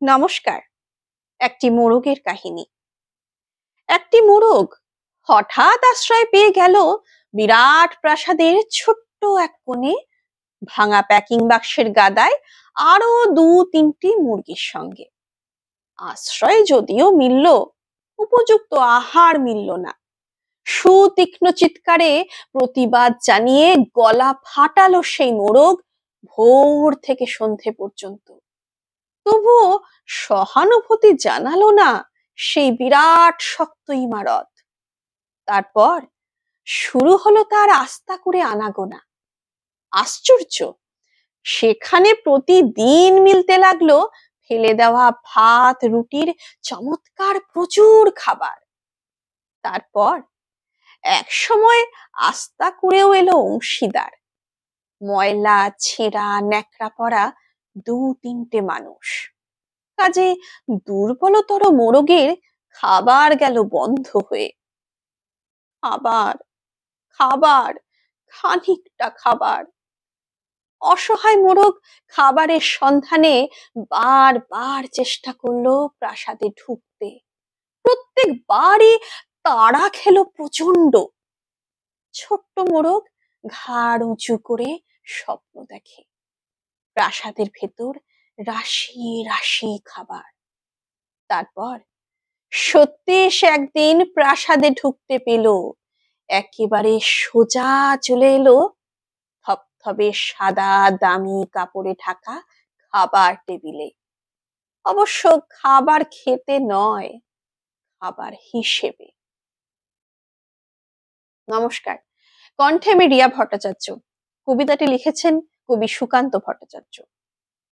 নমস্কার। একটি মোরগের কাহিনী। একটি মোরগ হঠাৎ আশ্রয় পেয়ে গেল বিরাট প্রাসাদের ছোট্ট এক কোণে, ভাঙা প্যাকিং বাক্সের গাদায় আরো ২-৩টি মুরগির সঙ্গে। আশ্রয় যদিও মিলল, উপযুক্ত আহার মিলল না। সুতীক্ষ্ণ চিৎকারে প্রতিবাদ জানিয়ে গলা ফাটালো সেই মোরগ ভোর থেকে সন্ধে পর্যন্ত। তবুও সহানুভূতি জানালো না সেই বিরাট শক্ত ইমারত। তারপর শুরু হলো তার আস্তা করে আনাগোনা। আশ্চর্য, সেখানে প্রতিদিন মিলতে লাগলো ফেলে দেওয়া ভাত রুটির চমৎকার প্রচুর খাবার। তারপর এক সময় আস্তা করেও এলো অংশীদার, ময়লা ছেঁড়া ন্যাকড়া পড়া ২-৩টে মানুষ। কাজে দুর্বলতর মোরগের খাবার গেল বন্ধ হয়ে। খাবার, খাবার, খানিকটা খাবার। অসহায় মোরগ খাবারের সন্ধানে বারবার চেষ্টা করলো প্রাসাদে ঢুকতে। প্রত্যেকবারই তাড়া খেলো প্রচন্ড। ছোট্ট মোরগ ঘাড় উঁচু করে স্বপ্ন দেখে প্রাসাদের ভেতর রাশি রাশি খাবার। তারপর সত্যি সে একদিন প্রাসাদে ঢুকতে পেল। একেবারে সোজা চলে এলো থপথপে সাদা দামি কাপড়ে ঢাকা খাবার টেবিলে। অবশ্য খাবার খেতে নয়, খাবার হিসেবে। নমস্কার। কণ্ঠে আমি রিয়া ভট্টাচার্য। কবিতাটি লিখেছেন কবি সুকান্ত ভট্টাচার্য।